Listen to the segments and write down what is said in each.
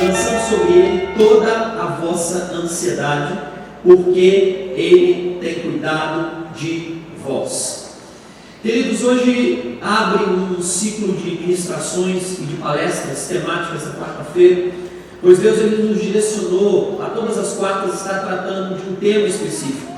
lançando sobre ele toda a vossa ansiedade, porque ele tem cuidado de vós. Queridos, hoje abre um ciclo de ministrações e de palestras temáticas na quarta-feira, pois Deus ele nos direcionou a todas as quartas estar tratando de um tema específico.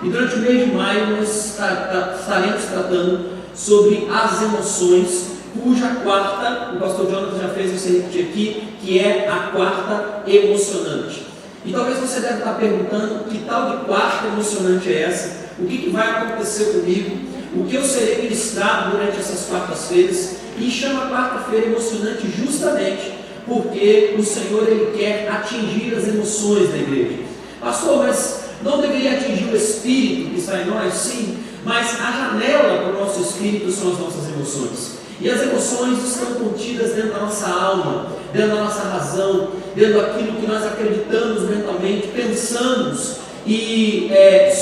E durante o mês de maio nós estaremos tratando sobre as emoções, cuja quarta, o pastor Jonathan já fez você repetir aqui, que é a quarta emocionante. E talvez você deve estar perguntando que tal de quarta emocionante é essa? O que vai acontecer comigo? O que eu serei ministrado durante essas quartas-feiras? E chama a quarta-feira emocionante justamente porque o Senhor ele quer atingir as emoções da igreja. Pastor, mas não deveria atingir o espírito que está em nós? Sim, mas a janela para o nosso espírito são as nossas emoções. E as emoções estão contidas dentro da nossa alma, dentro da nossa razão, dentro daquilo que nós acreditamos mentalmente, pensamos e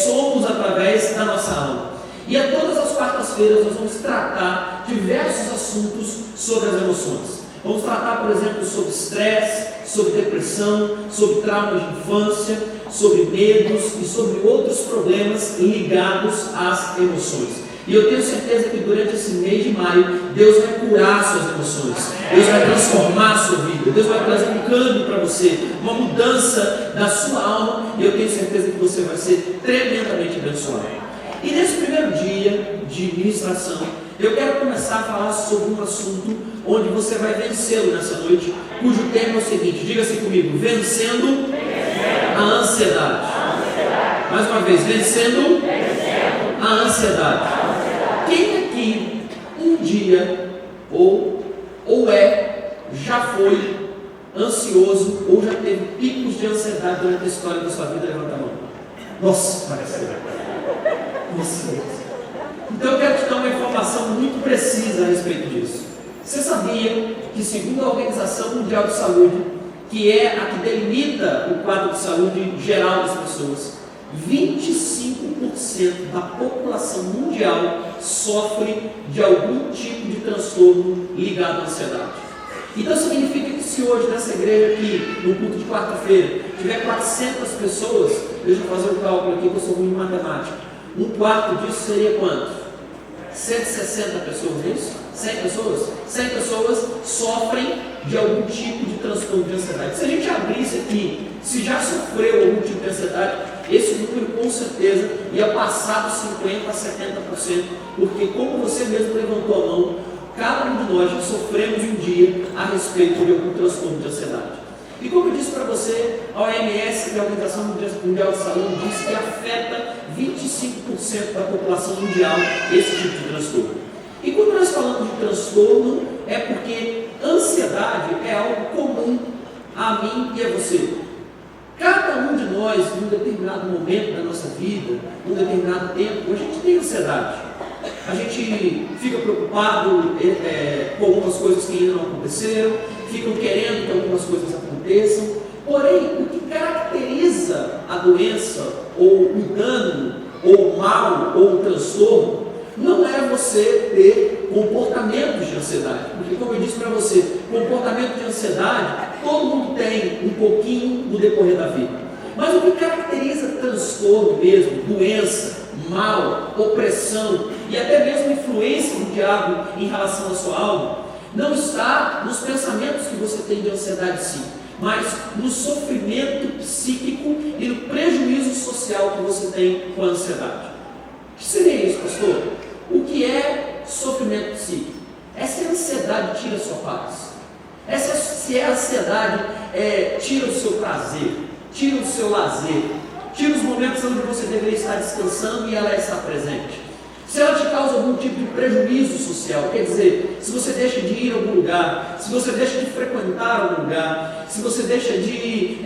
somos através da nossa alma. E a todas as quartas-feiras nós vamos tratar diversos assuntos sobre as emoções. Vamos tratar, por exemplo, sobre estresse, sobre depressão, sobre traumas de infância, sobre medos e sobre outros problemas ligados às emoções. E eu tenho certeza que durante esse mês de maio, Deus vai curar suas emoções, Deus vai transformar a sua vida, Deus vai trazer um câmbio para você, uma mudança da sua alma, e eu tenho certeza que você vai ser tremendamente abençoado. E nesse primeiro dia de ministração, eu quero começar a falar sobre um assunto onde você vai vencê-lo nessa noite, cujo tema é o seguinte, diga-se comigo, vencendo a ansiedade. Mais uma vez, vencendo a ansiedade. Quem aqui um dia já foi ansioso ou já teve picos de ansiedade durante a história da sua vida? Levanta a mão. Nossa, parece. Nossa. Então eu quero te dar uma informação muito precisa a respeito disso. Você sabia que, segundo a Organização Mundial de Saúde, que é a que delimita o quadro de saúde geral das pessoas, 25% da população mundial sofre de algum tipo de transtorno ligado à ansiedade. Então significa que se hoje nessa igreja aqui, no culto de quarta-feira, tiver 400 pessoas, deixa eu fazer um cálculo aqui que eu sou ruim em matemática, um quarto disso seria quanto? 160 pessoas, é isso? 100 pessoas? 100 pessoas sofrem de algum tipo de transtorno de ansiedade. Se a gente abrisse aqui, se já sofreu algum tipo de ansiedade, esse número com certeza ia passar dos 50% a 70%, porque como você mesmo levantou a mão, cada um de nós já sofremos um dia a respeito de algum transtorno de ansiedade. E como eu disse para você, a OMS, que é a Organização Mundial de Saúde, diz que afeta 25% da população mundial esse tipo de transtorno. E quando nós falamos de transtorno, é porque ansiedade é algo comum a mim e a você. Cada um de nós, num determinado momento da nossa vida, num determinado tempo, a gente tem ansiedade. A gente fica preocupado com algumas coisas que ainda não aconteceram, ficam querendo que algumas coisas aconteçam. Porém, o que caracteriza a doença, ou o dano, ou o mal, ou o transtorno, não é você ter comportamentos de ansiedade. Porque, como eu disse para você, comportamento de ansiedade, todo mundo tem um pouquinho no decorrer da vida. Mas o que caracteriza transtorno mesmo, doença, mal, opressão e até mesmo influência do diabo em relação à sua alma, não está nos pensamentos que você tem de ansiedade sim, mas no sofrimento psíquico e no prejuízo social que você tem com a ansiedade. O que seria isso, pastor? O que é sofrimento psíquico? É se a ansiedade tira a sua paz. Se a ansiedade tira o seu prazer, tira o seu lazer, tira os momentos onde você deveria estar descansando e ela está presente. Se ela te causa algum tipo de prejuízo social, quer dizer, se você deixa de ir a algum lugar, se você deixa de frequentar algum lugar, se você deixa de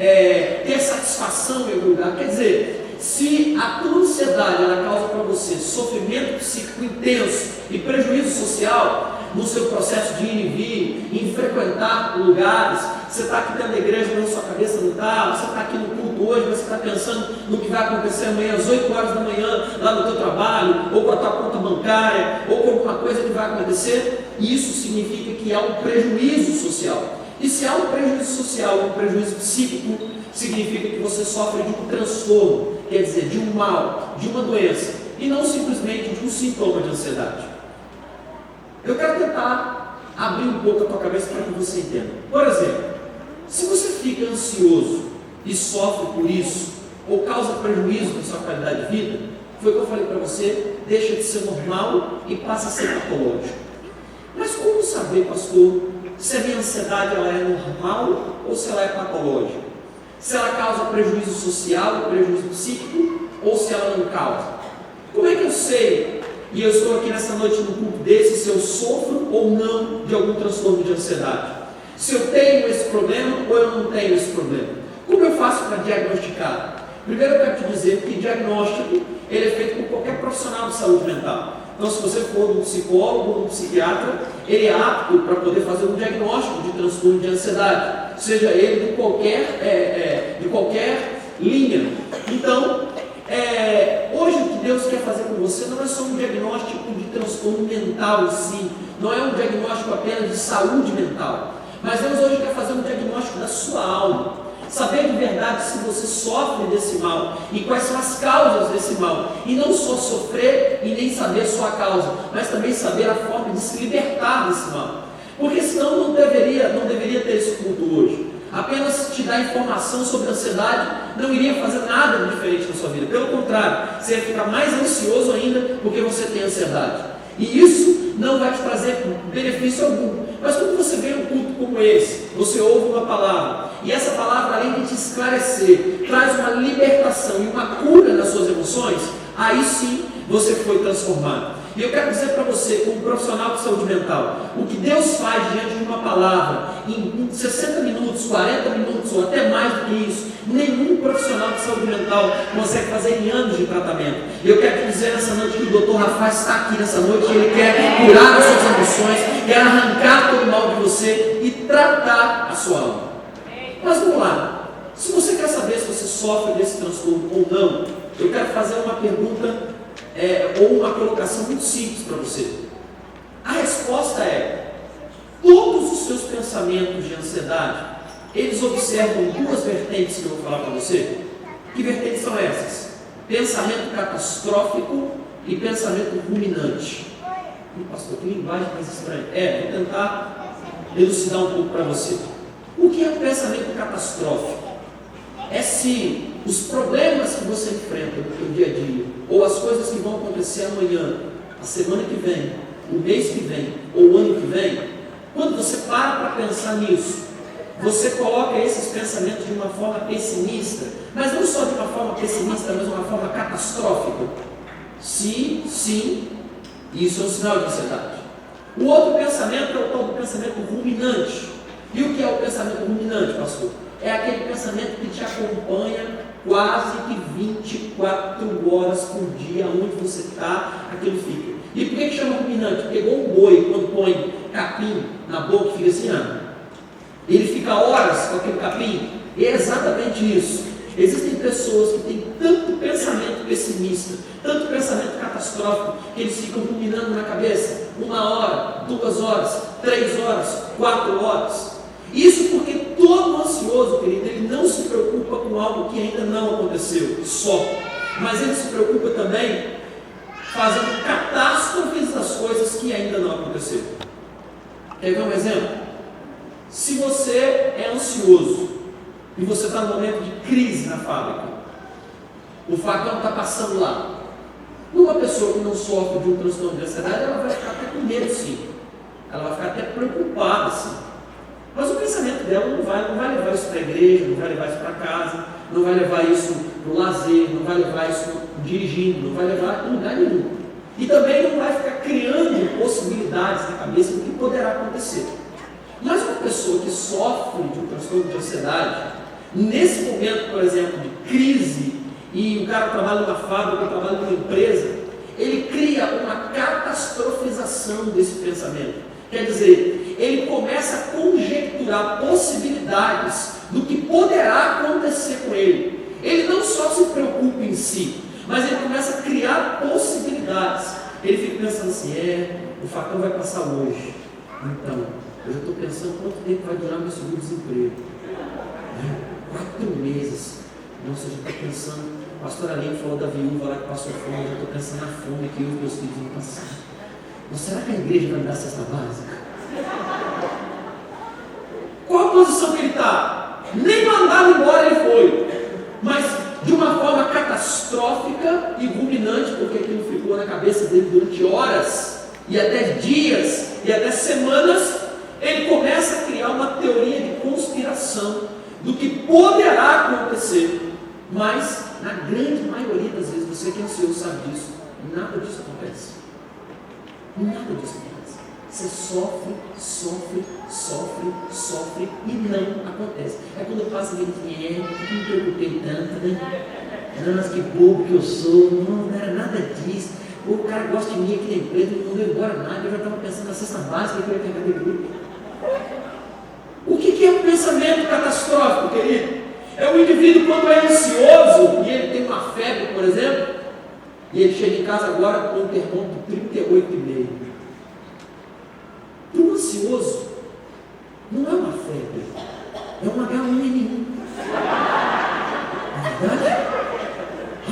ter satisfação em algum lugar, quer dizer, se a tua ansiedade ela causa para você sofrimento psíquico intenso e prejuízo social no seu processo de ir e vir, em frequentar lugares, você está aqui dentro da igreja, mas sua cabeça não está, você está aqui no culto hoje, mas você está pensando no que vai acontecer amanhã às 8 horas da manhã, lá no teu trabalho, ou com a tua conta bancária, ou com alguma coisa que vai acontecer, isso significa que há um prejuízo social. E se há um prejuízo social, um prejuízo psíquico, significa que você sofre de um transtorno, quer dizer, de um mal, de uma doença, e não simplesmente de um sintoma de ansiedade. Eu quero tentar abrir um pouco a tua cabeça para que você entenda. Por exemplo, se você fica ansioso e sofre por isso, ou causa prejuízo na sua qualidade de vida, foi o que eu falei para você, deixa de ser normal e passa a ser patológico. Mas como saber, pastor, se a minha ansiedade ela é normal ou se ela é patológica? Se ela causa prejuízo social, prejuízo psíquico, ou se ela não causa? Como é que eu sei, e eu estou aqui nessa noite no culto desse, se eu sofro ou não de algum transtorno de ansiedade? Se eu tenho esse problema ou eu não tenho esse problema? Como eu faço para diagnosticar? Primeiro eu quero te dizer que diagnóstico ele é feito por qualquer profissional de saúde mental. Então, se você for um psicólogo, um psiquiatra, ele é apto para poder fazer um diagnóstico de transtorno de ansiedade, seja ele de qualquer linha. Então, hoje o que Deus quer fazer com você não é só um diagnóstico de transtorno mental em si, não é um diagnóstico apenas de saúde mental, mas Deus hoje quer fazer um diagnóstico da sua alma. Saber de verdade se você sofre desse mal e quais são as causas desse mal. E não só sofrer e nem saber só a causa, mas também saber a forma de se libertar desse mal. Porque senão não deveria ter esse culto hoje. Apenas te dar informação sobre a ansiedade não iria fazer nada diferente na sua vida. Pelo contrário, você ia ficar mais ansioso ainda porque você tem ansiedade. E isso não vai te trazer benefício algum. Mas quando você vê um culto como esse, você ouve uma palavra, e essa palavra, além de te esclarecer, traz uma libertação e uma cura nas suas emoções, aí sim você foi transformado. E eu quero dizer para você, como profissional de saúde mental, o que Deus faz diante de uma palavra, em 60 minutos, 40 minutos, ou até mais do que isso, nenhum profissional de saúde mental consegue fazer em anos de tratamento. E eu quero te dizer nessa noite que o Dr. Rafael está aqui nessa noite, e ele quer curar as suas emoções, quer arrancar todo o mal de você e tratar a sua alma. Mas vamos lá, se você quer saber se você sofre desse transtorno ou não, eu quero fazer uma pergunta ou uma colocação muito simples para você. A resposta é: todos os seus pensamentos de ansiedade, eles observam duas vertentes que eu vou falar para você. Que vertentes são essas? Pensamento catastrófico e pensamento ruminante. Pastor, que linguagem mais estranha. Vou tentar elucidar um pouco para você. O que é o pensamento catastrófico? É se os problemas que você enfrenta no seu dia a dia, ou as coisas que vão acontecer amanhã, a semana que vem, o mês que vem, ou o ano que vem, quando você para pensar nisso, você coloca esses pensamentos de uma forma pessimista, mas não só de uma forma pessimista, mas de uma forma catastrófica. Sim, isso é um sinal de ansiedade. O outro pensamento é o tal do pensamento ruminante. E o que é o pensamento ruminante, pastor? É aquele pensamento que te acompanha quase que 24 horas por dia, onde você está, aquilo fica. E por que chama ruminante? Porque igual um boi, quando põe capim na boca, fica assim, ele fica horas com aquele capim. E é exatamente isso. Existem pessoas que têm tanto pensamento pessimista, tanto pensamento catastrófico, que eles ficam ruminando na cabeça 1 hora, 2 horas, 3 horas, 4 horas. Isso porque todo ansioso, querido, ele não se preocupa com algo que ainda não aconteceu, só. Mas ele se preocupa também fazendo catástrofes das coisas que ainda não aconteceram. Quer ver um exemplo? Se você é ansioso e você está no momento de crise na fábrica, o facão está passando lá. Uma pessoa que não sofre de um transtorno de ansiedade, ela vai ficar até com medo, sim. Ela vai ficar até preocupada, sim. Mas o pensamento dela não vai levar isso para a igreja, não vai levar isso para casa, não vai levar isso para o lazer, não vai levar isso dirigindo, não vai levar em lugar nenhum. E também não vai ficar criando possibilidades na cabeça do que poderá acontecer. Mas uma pessoa que sofre de um transtorno de ansiedade, nesse momento, por exemplo, de crise, e o cara trabalha numa fábrica, trabalha numa empresa, ele cria uma catastrofização desse pensamento. Quer dizer, ele começa a conjecturar possibilidades do que poderá acontecer com ele. Ele não só se preocupa em si, mas ele começa a criar possibilidades. Ele fica pensando assim, o facão vai passar hoje, então Eu já estou pensando quanto tempo vai durar meu seguro-desemprego. 4 meses. Nossa, eu já estou pensando. A pastora Aline falou da viúva lá que passou fome. Eu já estou pensando na fome que eu e meus filhos vão passar. Mas será que a igreja vai me dar cesta básica? Qual a posição que ele está? Nem mandado embora ele foi. Mas de uma forma catastrófica e ruminante, porque aquilo ficou na cabeça dele durante horas, e até dias, e até semanas. Ele começa a criar uma teoria de conspiração do que poderá acontecer, mas na grande maioria das vezes, você que é ansioso sabe disso, nada disso acontece. Nada disso acontece. Você sofre e não acontece. É quando passa aquele que não me preocupei tanto, né? Nossa, que bobo que eu sou, não era nada disso. O cara gosta de mim aqui na empresa, não deu embora nada, eu já estava pensando na cesta básica que eu ia pegar de grupo. O que é um pensamento catastrófico, querido? É o indivíduo quando é ansioso e ele tem uma febre, por exemplo, e ele chega em casa agora com um termômetro 38,5. Para um ansioso, não é uma febre, é um H1N1. Não é verdade?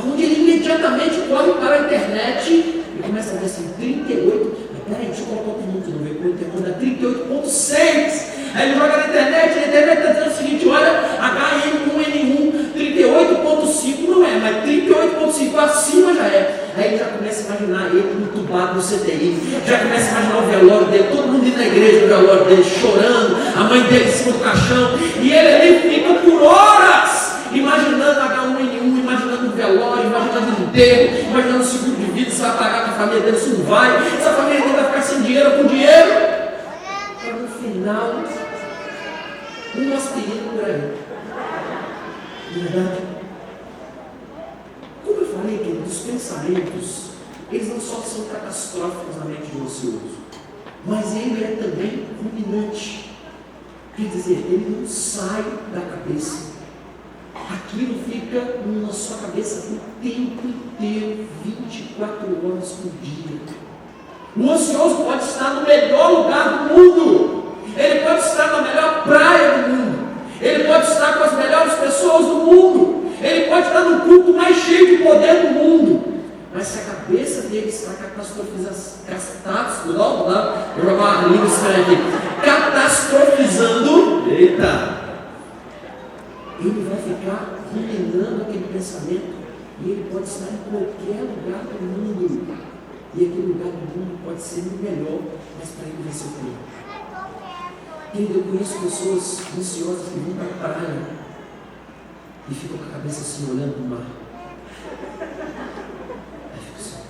Onde ele imediatamente corre para a internet e começa a ver assim, 38. Mas peraí, deixa eu colocar outro número que não veio, o termômetro dá 38,6. Aí ele joga na internet, e a internet está dizendo o seguinte: olha, HN1N1 38,5 não é, mas 38,5 acima já é. Aí ele já começa a imaginar ele entubado no CTI, já começa a imaginar o velório dele, todo mundo indo na igreja no velório dele, chorando, a mãe dele em cima do caixão, e ele ali fica por horas imaginando H1N1, imaginando o velório, imaginando o enterro, imaginando o seguro de vida, se vai pagar para a família dele, se não vai, se a família dele vai ficar sem dinheiro ou com dinheiro. Para no final, um aspirina por aí. Verdade? Como eu falei, querido, os pensamentos, eles não só são catastróficos na mente do ansioso, mas ele é também ruminante. Quer dizer, ele não sai da cabeça. Aquilo fica na sua cabeça o tempo inteiro, 24 horas por dia. O ansioso pode estar no melhor lugar do mundo. Ele pode estar na melhor praia do mundo. Ele pode estar com as melhores pessoas do mundo. Ele pode estar no culto mais cheio de poder do mundo. Mas se a cabeça dele está catastrofizando, ele vai ficar ruminando aquele pensamento, e ele pode estar em qualquer lugar do mundo, e aquele lugar do mundo pode ser o melhor, mas para ele vai ser o pior. Eu conheço pessoas ansiosas que vão para a praia e ficam com a cabeça assim, olhando para o mar. Aí fica assim.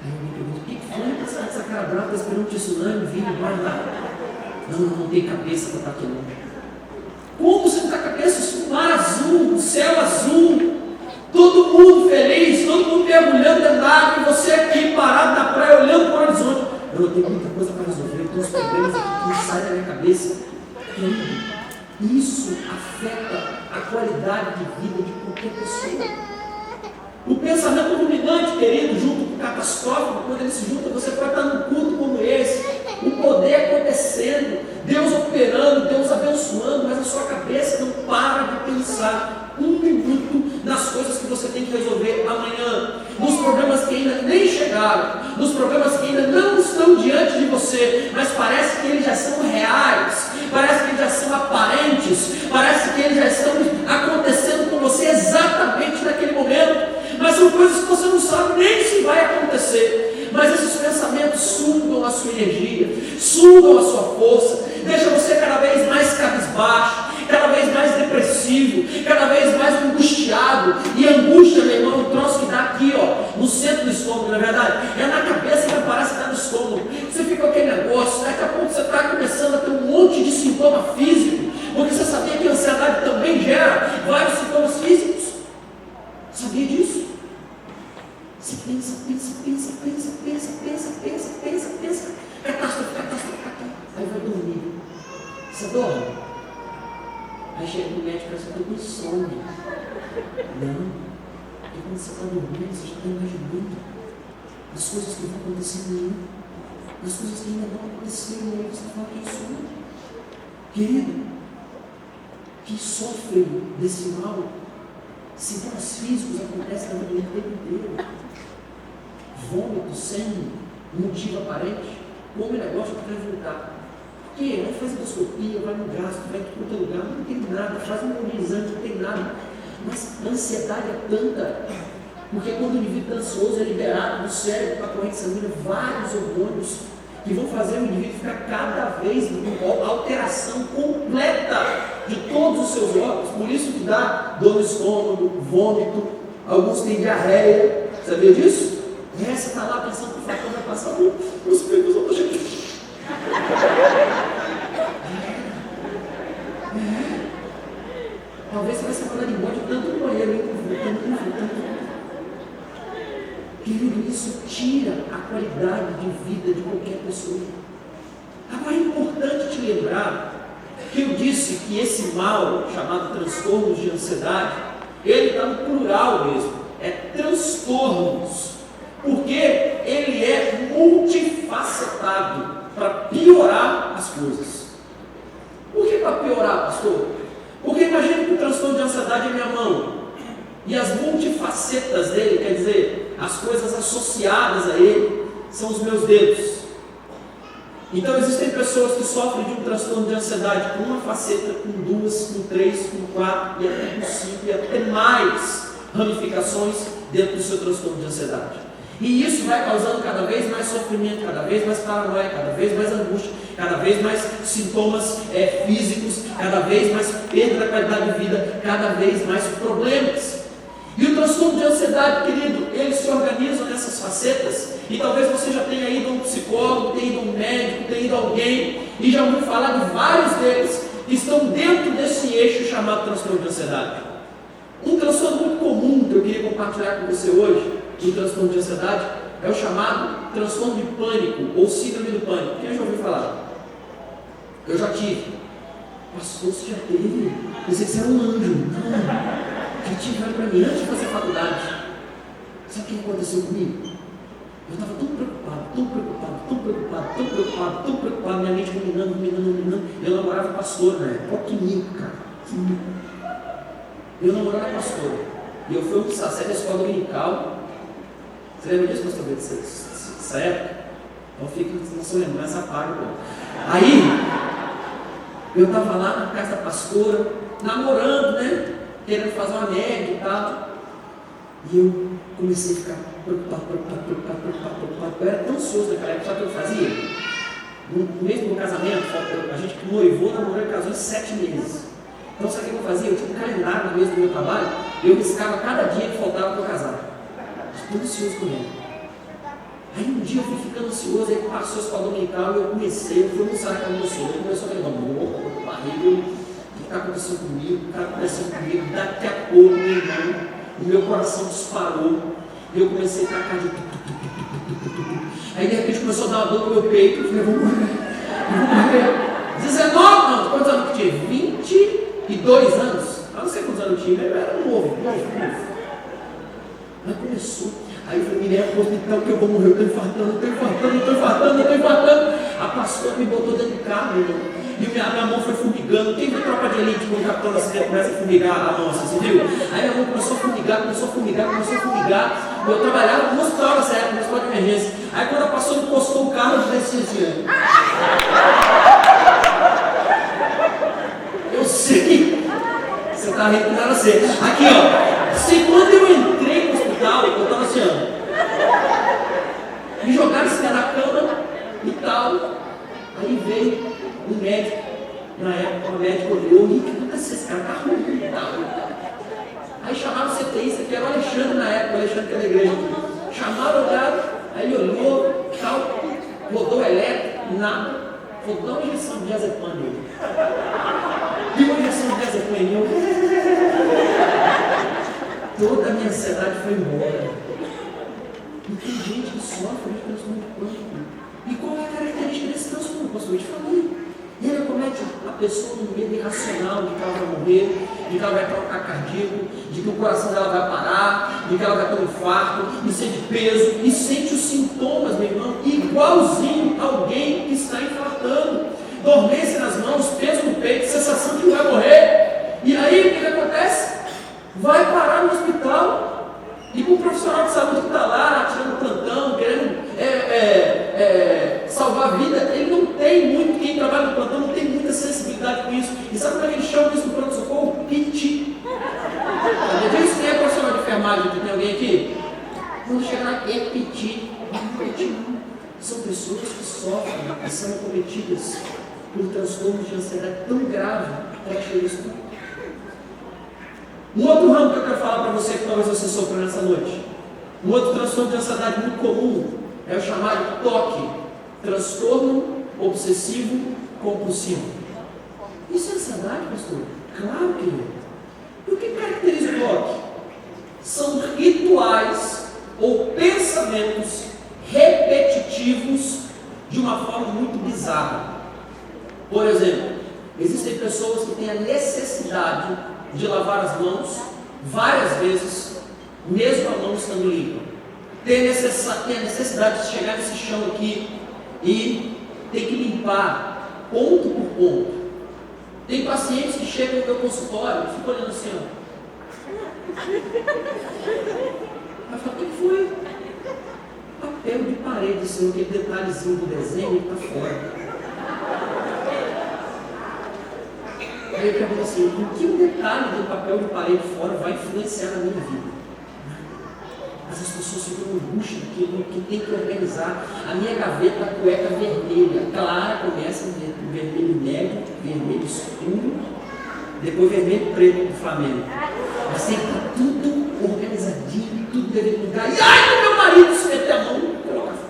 Aí eu me pergunto: o que foi essa cara brava? Está esperando o tsunami vir no mar lá? Não tem cabeça para estar aqui não. Como você não está com a cabeça? Um mar azul, um céu azul, todo mundo feliz, todo mundo mergulhando dentro da água, e você aqui parado na praia olhando para o horizonte. Eu tenho muita coisa para resolver, eu tenho uns problemas aqui que não saem da minha cabeça. Isso afeta a qualidade de vida de qualquer pessoa. O pensamento ruminante, querido, junto com o catastrófico, quando ele se junta, você pode estar num culto como esse, o poder acontecendo, Deus operando, Deus abençoando, mas a sua cabeça não para de pensar um minuto nas coisas que você tem que resolver amanhã, nos problemas que ainda nem chegaram, nos problemas que ainda não estão diante de você, mas parece que eles já são reais, parece que eles já são aparentes, parece que eles já estão acontecendo com você exatamente naquele momento, mas são coisas que você não sabe nem se vai acontecer. Mas esses pensamentos sugam a sua energia, sugam a sua força, deixam você cada vez mais cabisbaixo, cada vez mais depressivo, cada vez mais angustiado. E angústia, meu irmão, é um troço que dá aqui, ó, no centro do estômago, na verdade. É na cabeça que parece que está no estômago. Você fica com aquele negócio, daqui a pouco você está começando a ter um monte de sintoma físico, porque você sabia que a ansiedade também gera vários sintomas físicos. Sabia disso? Você pensa, catástrofe. Aí vai dormir. Você dorme? Aí chega no médico e fala: você está com insônia. Não. Porque quando você está dormindo, você já está imaginando as coisas que vão acontecer amanhã. das coisas que ainda não aconteceram, e aí você fala, quem sou? Querido, que sofre desse mal, sintomas físicos acontecem na vida o tempo inteiro. Vômito sem motivo aparente, como o negócio que vai voltar. Por quê? Vai fazer endoscopia, vai no gasto, vai em todo lugar, não tem nada, faz um monte de exame, não tem nada. Mas a ansiedade é tanta, porque quando o indivíduo está ansioso é liberado do cérebro para a corrente sanguínea vários hormônios que vão fazer o indivíduo ficar cada vez com alteração completa de todos os seus órgãos. Por isso que dá dor no estômago, vômito, alguns têm diarreia. Sabia disso? Você está lá pensando que o facão vai passar nos peitos da gente. Talvez você vai se falar de morte tanto no banheiro, tanto. Querido, isso tira a qualidade de vida de qualquer pessoa. Agora é importante te lembrar que eu disse que esse mal, chamado transtornos de ansiedade, ele está no plural mesmo, é transtornos, porque ele é multifacetado para piorar as coisas. Por que para piorar, pastor? Porque imagine que o transtorno de ansiedade é minha mão, e as multifacetas dele, quer dizer, as coisas associadas a ele, são os meus dedos. Então existem pessoas que sofrem de um transtorno de ansiedade com uma faceta, com duas, com três, com quatro, e até com cinco, e até mais ramificações dentro do seu transtorno de ansiedade. E isso vai causando cada vez mais sofrimento, cada vez mais paranoia, cada vez mais angústia, cada vez mais sintomas físicos, cada vez mais perda da qualidade de vida, cada vez mais problemas. E o transtorno de ansiedade, querido, eles se organizam nessas facetas, e talvez você já tenha ido a um psicólogo, tenha ido a um médico, tenha ido a alguém, e já ouviu falar de vários deles que estão dentro desse eixo chamado transtorno de ansiedade. Um transtorno muito comum que eu queria compartilhar com você hoje, do transtorno de ansiedade, é o chamado transtorno de pânico, ou síndrome do pânico. Quem já ouviu falar? Eu já tive. Pastor, você já teve? Pensei que você era um anjo. Não. Já tive para mim antes de fazer faculdade. Sabe o que aconteceu comigo? Eu estava tão preocupado, minha mente ruminando. Eu namorava pastor, né? Pouquinho, cara. Eu namorava pastor. E eu fui um sacerdote da escola dominical. Você lembra disso, pastor? Dessa época? Então fica na sua lembrança, apaga. Aí, eu estava lá na casa da pastora, namorando, né? Querendo fazer uma média e tal. E eu comecei a ficar preocupado. Eu era tão ansioso naquela época, sabe o que eu fazia? Mesmo no casamento, a gente noivou, namorou e casou em 7 meses. Então sabe o que eu fazia? Eu tinha um calendário na mesa do meu trabalho, eu riscava cada dia que faltava para eu casar. Estou ansioso com ele. Aí um dia eu fui ficando ansioso, aí passou a escola dominical e eu fui almoçar com o meu senhor, ele começou a levar barriga. O que está acontecendo comigo? Daqui a pouco, meu irmão, o meu coração disparou, e eu comecei a tacar de aí de repente começou a dar uma dor no meu peito, eu falei, eu vou morrer. 19, não, quantos anos que tinha? 22 anos, eu não sei quantos anos eu tinha, eu era novo. Aí começou, aí eu falei, me leva para o hospital que eu vou morrer, eu estou infartando. A pastora me botou dentro do carro, irmão. E minha mão foi fumigando. Quem viu Tropa de Elite quando o Capitão Nascimento começa a fumigar a mão, assim, você viu? Aí minha mão começou a fumigar. Eu trabalhava no hospital nessa época, no hospital de emergência. Aí quando a pastora encostou o carro, eu desci assim. Eu sei. Você tá rindo, não era você. Aqui, ó. Se quando eu entrei no hospital, eu tava assim, ó. Me jogaram em cima da cama e tal. Aí veio um médico, na época o médico olhou, o que aconteceu? Esse cara tá ruim e tal. Aí chamaram o CTI, que era o Alexandre na época, o Alexandre que era da igreja. Chamaram o cara, aí ele olhou, tal, rodou elétrico, nada. Vou dar uma injeção de diazepam nele. E uma injeção de diazepam em mim. Toda a minha ansiedade foi embora. E tem gente que sofre de transtorno de pânico. E qual é a característica desse transtorno? Pastor, eu te falei. Ele acomete a pessoa no medo irracional de que ela vai morrer, de que ela vai ter um ataque cardíaco, de que o coração dela vai parar, de que ela vai ter um infarto, e sente peso, e sente os sintomas, meu irmão, igualzinho ao efeito de sensação que vai morrer. E aí, o que acontece? Vai parar no hospital e com o profissional de saúde que está lá, tirando plantão, querendo salvar a vida, ele não tem muito, quem trabalha no plantão não tem muita sensibilidade com isso. E sabe como é que eles chamam isso no pronto-socorro? Piti. Sabe disso? Quem é profissional de enfermagem? Tem alguém aqui? Quando chega lá, é piti. Não é piti, não. São pessoas que sofrem e são acometidas por transtornos de ansiedade tão grave para tirar isso. Um outro ramo que eu quero falar para você, que talvez você sofra nessa noite. Um outro transtorno de ansiedade muito comum é o chamado TOC, transtorno obsessivo compulsivo. Isso é ansiedade, pastor? Claro que é. E o que caracteriza o TOC? São rituais ou pensamentos repetitivos de uma forma muito bizarra. Por exemplo, existem pessoas que têm a necessidade de lavar as mãos várias vezes, mesmo a mão estando limpa. Tem a necessidade de chegar nesse chão aqui e ter que limpar ponto por ponto. Tem pacientes que chegam no meu consultório e ficam olhando assim, ó. Vai falar, o que foi? Papel de parede, senhor, aquele detalhezinho do desenho que está fora. Aí eu pergunto assim, o que o detalhe do papel de parede fora vai influenciar na minha vida? Mas as pessoas ficam no bucho daquilo que tem que organizar. A minha gaveta da cueca vermelha, clara, começa com vermelho médio, vermelho escuro, depois vermelho preto do Flamengo. Assim, está tudo organizadinho, tudo deve lugar. E ai, meu marido se meter a mão, coloca fora.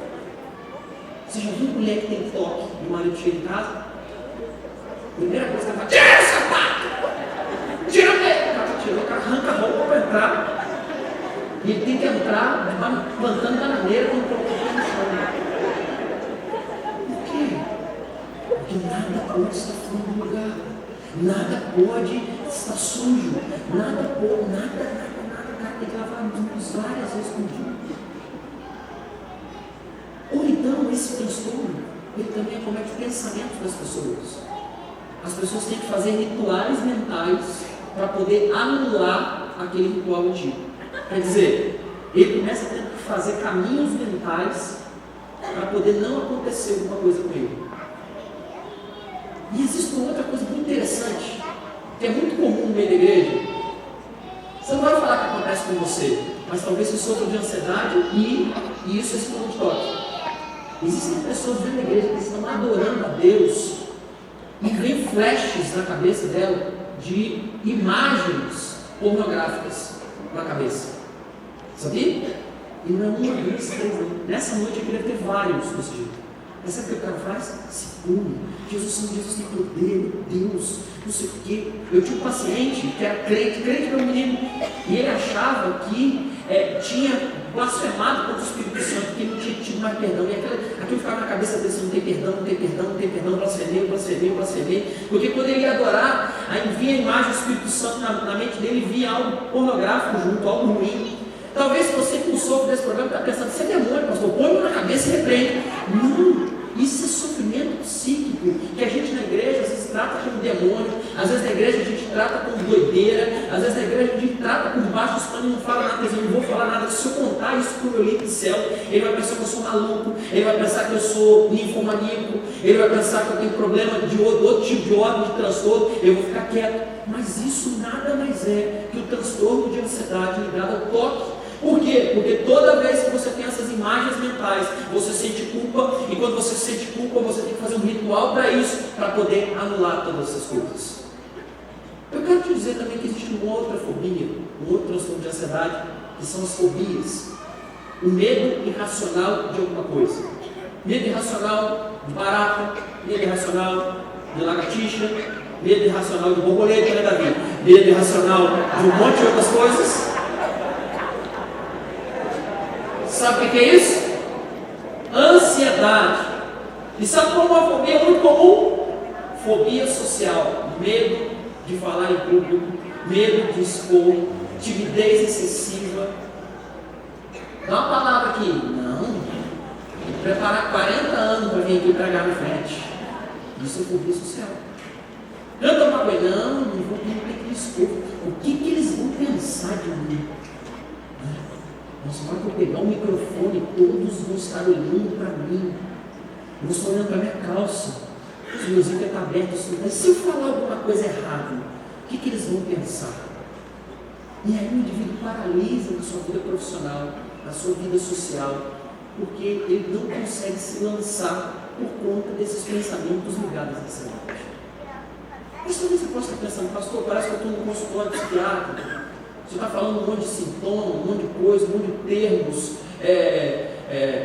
Você já viu mulher que tem toque e o marido chega em casa? Primeira coisa que ela fala, tira o sapato! Tira o dedo! O cara tirou, o cara arranca a roupa para entrar. E ele tem que entrar plantando bananeira quando colocou o pé no chão. Por quê? Porque nada pode estar fora do lugar. Nada pode estar sujo. Nada, o cara tem que lavar mãos várias vezes por dia. Ou então, esse transtorno, ele também acomete o pensamento das pessoas. As pessoas têm que fazer rituais mentais para poder anular aquele ritual antigo. Quer dizer, ele começa a ter que fazer caminhos mentais para poder não acontecer alguma coisa com ele. E existe uma outra coisa muito interessante, que é muito comum no meio da igreja. Você não vai falar que acontece com você, mas talvez você sofra de ansiedade e isso é sintoma de toque. Existem pessoas dentro da igreja que estão adorando a Deus e vem flashes na cabeça dela de imagens pornográficas na cabeça. Sabia? E não é uma, duas, três, não. Nessa noite eu queria ter vários desse jeito. Mas sabe o que o cara faz? Se pune. Jesus tem poder, Deus, não sei o quê. Eu tinha um paciente que era crente meu menino, e ele achava que tinha blasfemado contra o Espírito Santo, que não tinha tido mais perdão. E aquilo ficava na cabeça dele, não tem perdão, blasfemei. Porque quando ele ia adorar, aí via a imagem do Espírito Santo na mente dele, via algo pornográfico junto, algo ruim. Talvez você que não sofre desse problema está pensando, você é demônio, pastor, põe na cabeça e repreende. Não, isso é sofrimento psíquico, que a gente na igreja às vezes trata como demônio, às vezes na igreja a gente trata como doideira, às vezes na igreja a gente trata por baixo dos panos e não fala nada, eu não vou falar nada. Se eu contar isso para o meu líder do céu, ele vai pensar que eu sou maluco, ele vai pensar que eu sou ninfomaníaco, ele vai pensar que eu tenho problema de outro tipo de ordem de transtorno, eu vou ficar quieto. Mas isso nada mais é que o transtorno de ansiedade ligado ao toque. Por quê? Porque toda vez que você tem essas imagens mentais, você sente culpa, e quando você sente culpa, você tem que fazer um ritual para isso, para poder anular todas essas coisas. Eu quero te dizer também que existe uma outra fobia, um outro transtorno de ansiedade, que são as fobias. O medo irracional de alguma coisa. Medo irracional de barata, medo irracional de lagartixa, medo irracional de borboleta, né, Davi? Medo irracional de um monte de outras coisas. Sabe o que é isso? Ansiedade. E sabe como uma fobia muito comum? Fobia social. Medo de falar em público, medo de expor, timidez excessiva. Dá uma palavra aqui. Não. Tem que preparar 40 anos para vir aqui pregar na frente. Isso é fobia social. Canta uma coisa, não vou o que eles vão pensar de mim? Nossa, na hora que eu pegar o microfone, todos vão estar olhando para mim. Eu vou estar olhando para minha calça. Os meus itens estão abertos. Mas se eu falar alguma coisa errada, o que eles vão pensar? E aí o indivíduo paralisa na sua vida profissional, na sua vida social, porque ele não consegue se lançar por conta desses pensamentos ligados à saúde. Mas talvez você possa estar pensando, pastor, parece que eu estou no consultório psiquiátrico. Você está falando um monte de sintomas, um monte de coisa, um monte de termos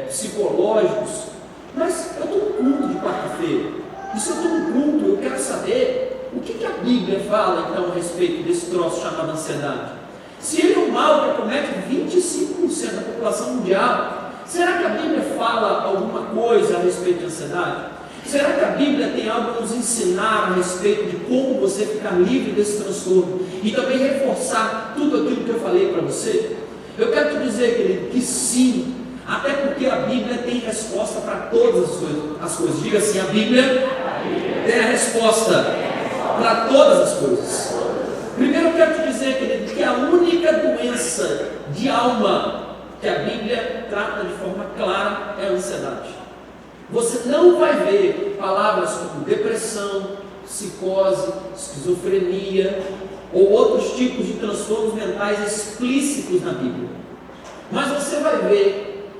psicológicos. Mas eu estou no culto de quarta-feira. E se eu estou no culto, eu quero saber o que a Bíblia fala então a respeito desse troço chamado ansiedade. Se ele é um mal que acomete 25% da população mundial, será que a Bíblia fala alguma coisa a respeito de ansiedade? Será que a Bíblia tem algo a nos ensinar a respeito de como você ficar livre desse transtorno e também reforçar tudo aquilo que eu falei para você? Eu quero te dizer, querido, que sim, até porque a Bíblia tem resposta para todas as coisas. Diga assim, a Bíblia tem a resposta para todas as coisas. Primeiro eu quero te dizer, querido, que a única doença de alma que a Bíblia trata de forma clara é a ansiedade. Você não vai ver palavras como depressão, psicose, esquizofrenia ou outros tipos de transtornos mentais explícitos na Bíblia. Mas você vai ver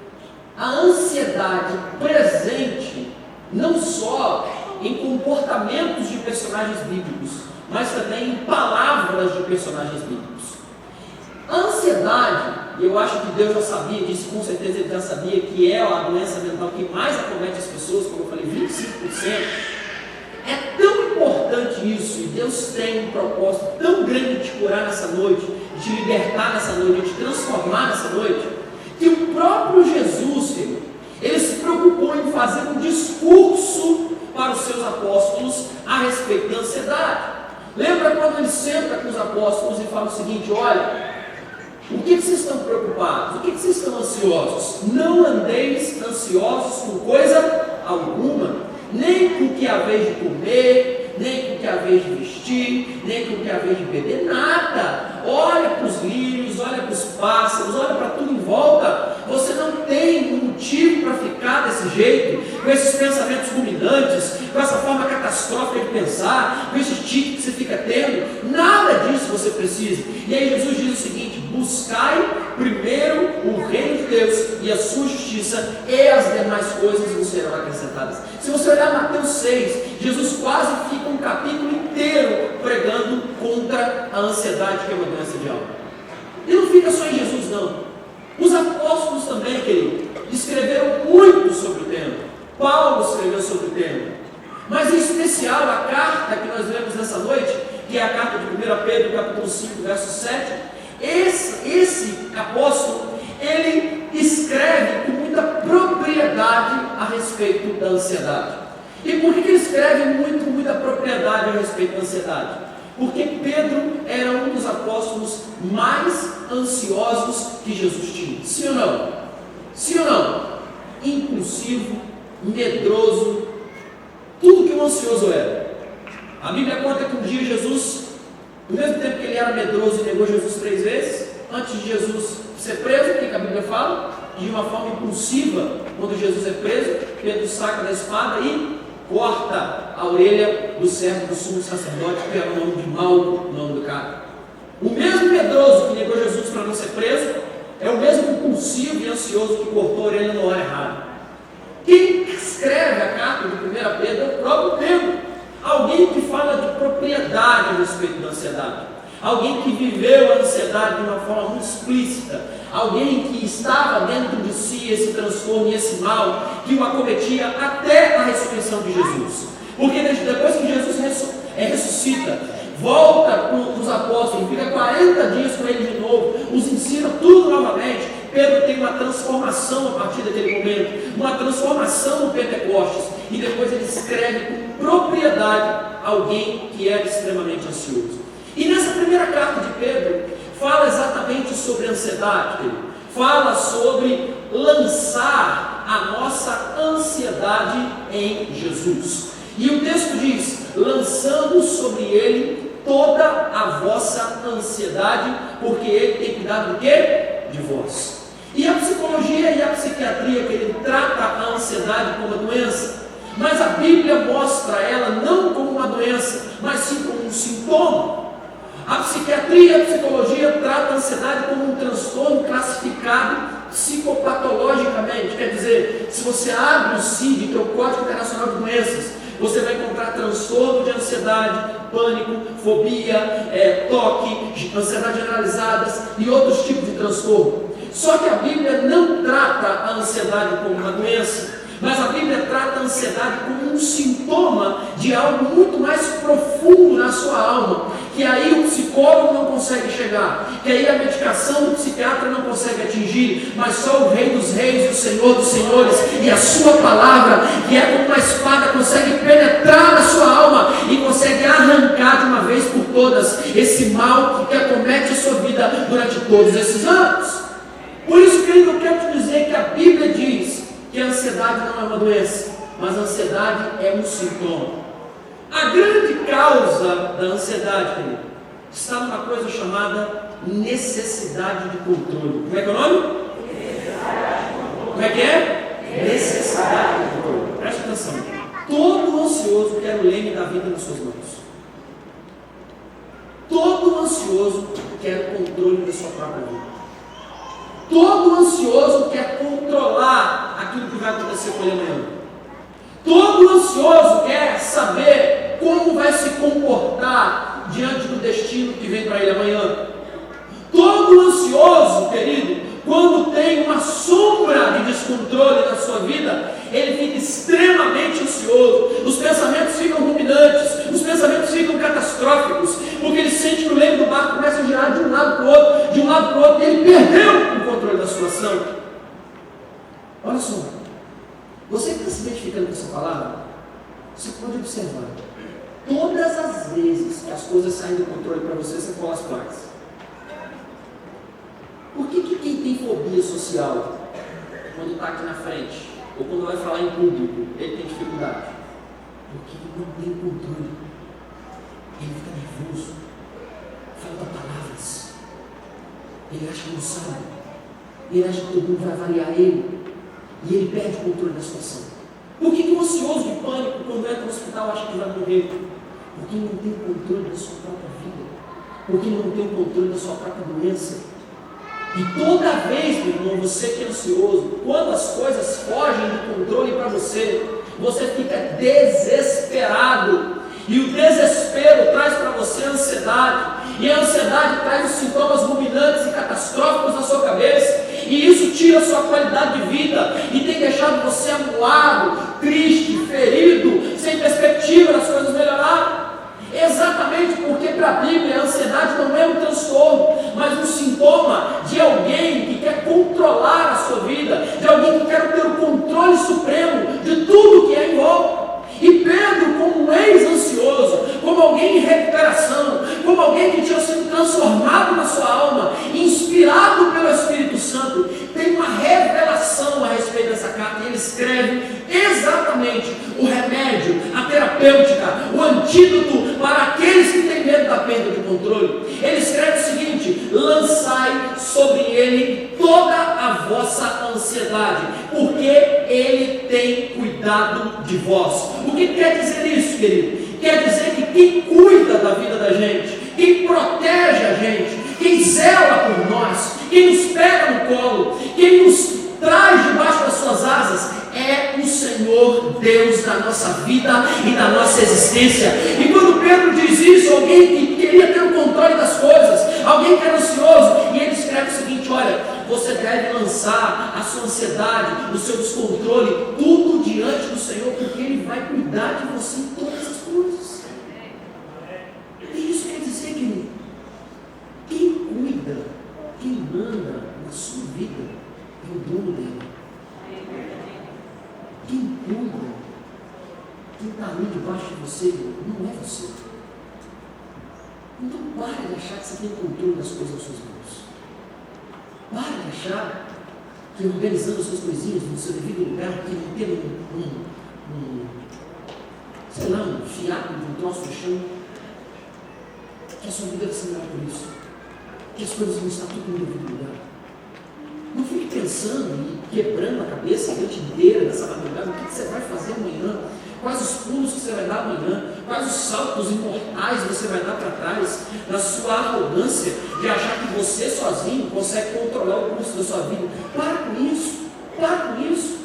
a ansiedade presente não só em comportamentos de personagens bíblicos, mas também em palavras de personagens bíblicos. A ansiedade, e eu acho que Deus já sabia disso, com certeza Ele já sabia que é a doença mental que mais acomete as pessoas, como eu falei, 25%. É tão importante isso, e Deus tem um propósito tão grande de te curar nessa noite, de te libertar nessa noite, de te transformar nessa noite, que o próprio Jesus, ele se preocupou em fazer um discurso para os seus apóstolos a respeito da ansiedade. Lembra quando ele senta com os apóstolos e fala o seguinte: olha, o que vocês estão preocupados? O que vocês estão ansiosos? Não andeis ansiosos com coisa alguma, nem com o que há vez de comer, nem com o que há vez de vestir, nem com o que há vez de beber, nada. Olha para os lírios, olha para os pássaros, olha para tudo em volta. Você não tem um motivo para ficar desse jeito, com esses pensamentos ruminantes, com essa forma catastrófica de pensar, com esse tique que você fica tendo. Nada disso você precisa. E aí Jesus diz o seguinte: buscai primeiro o reino de Deus e a sua justiça, e as demais coisas vos serão acrescentadas. Se você olhar Mateus 6, Jesus quase fica um capítulo inteiro pregando contra a ansiedade, que é uma doença de alma. E não fica só em Jesus, não. Os apóstolos também, querido, escreveram muito sobre o tema. Paulo escreveu sobre o tema. Mas em especial a carta que nós lemos nessa noite, que é a carta de 1 Pedro, capítulo 5, verso 7, esse apóstolo, ele escreve com muita propriedade a respeito da ansiedade. E por que ele escreve com muita propriedade a respeito da ansiedade? Porque Pedro era um dos apóstolos mais ansiosos que Jesus tinha. Sim ou não? Sim ou não? Impulsivo, medroso, tudo que um ansioso era. A Bíblia conta que um dia Jesus, ao mesmo tempo que ele era medroso e negou Jesus 3 vezes, antes de Jesus ser preso, o que a Bíblia fala? De uma forma impulsiva, quando Jesus é preso, Pedro saca da espada e corta a orelha do servo do sumo sacerdote, que era o nome de Malco, o nome do cara. O mesmo medroso que negou Jesus para não ser preso, é o mesmo impulsivo e ansioso que cortou a orelha na hora errada. Quem escreve a carta de 1 Pedro é o próprio Pedro. Alguém que fala de propriedade a respeito da ansiedade. Alguém que viveu a ansiedade de uma forma muito explícita. Alguém que estava dentro de si esse transtorno e esse mal que o acometia até a ressurreição de Jesus. Porque depois que Jesus ressuscita, volta com os apóstolos, fica 40 dias com eles de novo, os ensina tudo novamente. Pedro tem uma transformação a partir daquele momento, uma transformação no Pentecostes, e depois ele escreve com propriedade alguém que era extremamente ansioso. E nessa primeira carta de Pedro, fala exatamente sobre ansiedade, fala sobre lançar a nossa ansiedade em Jesus. E o texto diz: lançando sobre ele toda a vossa ansiedade, porque ele tem cuidado do quê? De vós. E a psicologia e a psiquiatria, que ele trata a ansiedade como uma doença, mas a Bíblia mostra ela não como uma doença, mas sim como um sintoma. A psiquiatria e a psicologia tratam a ansiedade como um transtorno classificado psicopatologicamente. Quer dizer, se você abre o CID, que é o Código Internacional de Doenças, você vai encontrar transtorno de ansiedade, pânico, fobia, toque, ansiedade generalizadas e outros tipos de transtorno. Só que a Bíblia não trata a ansiedade como uma doença, mas a Bíblia trata a ansiedade como um sintoma de algo muito mais profundo na sua alma, que aí o psicólogo não consegue chegar, que aí a medicação do psiquiatra não consegue atingir, mas só o Rei dos Reis, o Senhor dos Senhores e a sua palavra, que é como uma espada, consegue penetrar na sua alma e consegue arrancar de uma vez por todas esse mal que acomete a sua vida durante todos esses anos. Por isso, querido, eu quero te dizer que a Bíblia diz que a ansiedade não é uma doença, mas a ansiedade é um sintoma. A grande causa da ansiedade, querido, está numa coisa chamada necessidade de controle. Como é que é o nome? Como é que é? Necessidade de controle. Preste atenção. Todo ansioso quer o leme da vida nas suas mãos. Todo ansioso quer o controle da sua própria vida. Todo ansioso quer controlar aquilo que vai acontecer com ele amanhã. Todo ansioso quer saber como vai se comportar diante do destino que vem para ele amanhã. Todo ansioso, querido, quando tem uma sombra de descontrole na sua vida, ele fica extremamente ansioso. Os pensamentos ficam ruminantes, os pensamentos ficam catastróficos, porque ele sente que o leme do barco começa a girar de um lado para o outro, de um lado para o outro, e ele perdeu o controle da situação. Olha só, você que está se identificando com essa palavra, você pode observar, todas as vezes que as coisas saem do controle para você, você cola as placas. Por que quem tem fobia social, quando está aqui na frente, ou quando vai falar em público, ele tem dificuldade? Porque ele não tem controle. Ele fica nervoso, falta palavras, ele acha que não sabe, ele acha que todo mundo vai avaliar ele, e ele perde o controle da situação. Por que um ansioso de pânico, quando entra no hospital, acha que vai morrer? Porque ele não tem o controle da sua própria vida, porque ele não tem o controle da sua própria doença. E toda vez, meu irmão, você que é ansioso, quando as coisas fogem do controle para você, você fica desesperado. E o desespero traz para você a ansiedade. E a ansiedade traz os sintomas ruminantes e catastróficos na sua cabeça. E isso tira a sua qualidade de vida e tem deixado você amuado, triste, ferido, sem perspectiva das coisas melhorarem. Exatamente porque para a Bíblia a ansiedade não é um transtorno, mas um sintoma de alguém que quer controlar a sua vida, de alguém que quer ter o controle supremo de tudo que é em volta. E Pedro, como um ex-ansioso, como alguém em recuperação, como alguém que tinha sido transformado na sua alma, inspirado pelo Espírito Santo, tem uma revelação a respeito dessa carta, e ele escreve exatamente o remédio, a terapêutica, o antídoto para aqueles que têm medo da perda de controle. Ele escreve o seguinte: lançai sobre ele toda a vossa ansiedade, porque ele tem cuidado de vós. O que quer dizer isso, querido? Quer dizer que quem cuida da vida da gente, quem protege a gente, quem zela por nós, quem nos pega no colo, quem nos traz debaixo das suas asas, é o Senhor Deus da nossa vida e da nossa existência. E quando Pedro diz isso, alguém que queria ter o controle das coisas, alguém que era ansioso, e ele escreve o seguinte: olha, você deve lançar a sua ansiedade, o seu descontrole, tudo diante do Senhor, porque Ele vai cuidar de você em todas as coisas. E isso quer dizer, querido, quem cuida, quem manda na sua vida é o dono dela. Quem cuida, quem está ali debaixo de você, não é você. Então pare de achar que você tem controle das coisas nas suas mãos. Pare de achar que organizando as suas coisinhas no seu devido lugar, que não tem sei lá, um fiapo de um troço no chão. Que a sua vida vai ser melhor por isso. Que as coisas vão estar tudo no devido lugar. Não fique pensando e quebrando a cabeça a noite inteira nessa madrugada. O que você vai fazer amanhã? Quais os pulos que você vai dar amanhã? Quais os saltos imortais você vai dar para trás? Na sua arrogância de achar que você sozinho consegue controlar o curso da sua vida. Para com isso. Para com isso.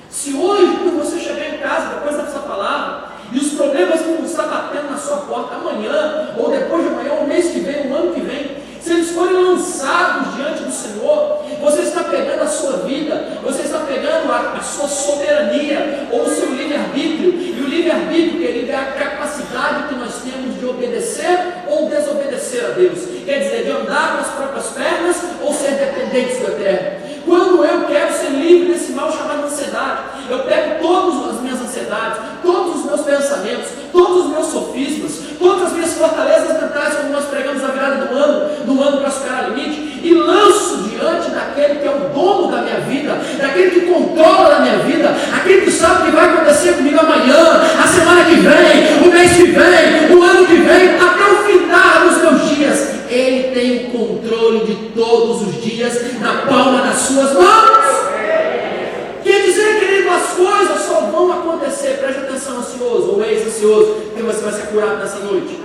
Se hoje, quando você chegar em casa, depois dessa palavra, e os problemas vão estar batendo na sua porta amanhã, ou depois de amanhã, ou mês que vem, ou ano que vem, se eles forem lançados diante do Senhor, você está pegando a sua vida, você está pegando a sua soberania, ou o seu livre-arbítrio, e o livre-arbítrio, querido, é a capacidade que nós temos de obedecer ou desobedecer a Deus, quer dizer, de andar com as próprias pernas, ou ser dependentes do Eterno. Quando eu quero ser livre desse mal chamado ansiedade, eu pego todas as minhas ansiedades, todos os meus pensamentos, todos os meus sofismas, todas as minhas fortalezas mentais, como nós pregamos na virada do ano para superar o limite, e lanço diante daquele que é o dono da minha vida, daquele que controla a minha vida, aquele que sabe o que vai acontecer comigo amanhã, a semana que vem, o mês que vem, o ano que vem, até o final dos meus dias. Ele tem o controle de todos os dias na palma das suas mãos. Quer dizer, querido, as coisas só vão acontecer, preste atenção, ansioso ou ex-ansioso, porque você vai ser curado nessa noite.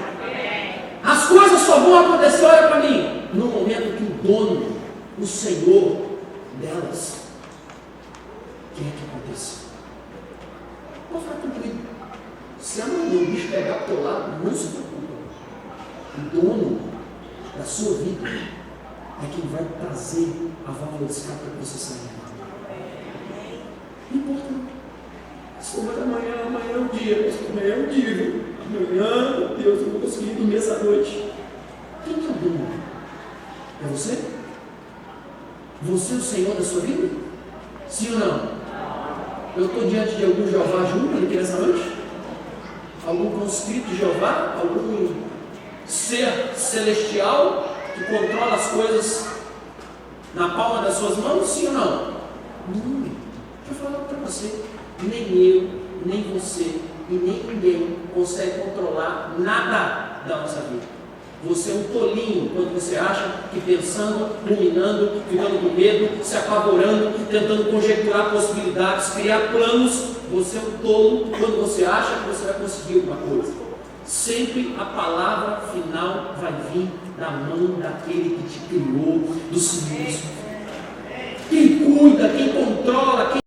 As coisas só vão acontecer, olha para mim, no momento que o dono, o Senhor delas, quer que aconteça. Vou falar contigo. Se amanhã o bicho pegar para o teu lado, não se preocupa. O dono da sua vida é quem vai trazer a válvula de escape para você sair. Não importa não. Mas amanhã é um dia, amanhã é um dia, viu? Amanhã, meu Deus, eu vou conseguir dormir essa noite. Quem que é o dono? É você? Você é o Senhor da sua vida? Sim ou não? Eu estou diante de algum Jeová junto aqui nessa noite? Algum conscrito de Jeová? Algum ser celestial que controla as coisas na palma das suas mãos? Sim ou não? Não. Deixa eu falar para você. Nem eu, nem você e nem ninguém consegue controlar nada da nossa vida. Você é um tolinho quando você acha que pensando, ruminando, ficando com medo, se apavorando, tentando conjecturar possibilidades, criar planos. Você é um tolo quando você acha que você vai conseguir alguma coisa. Sempre a palavra final vai vir da mão daquele que te criou, do Senhor. Quem cuida, quem controla, quem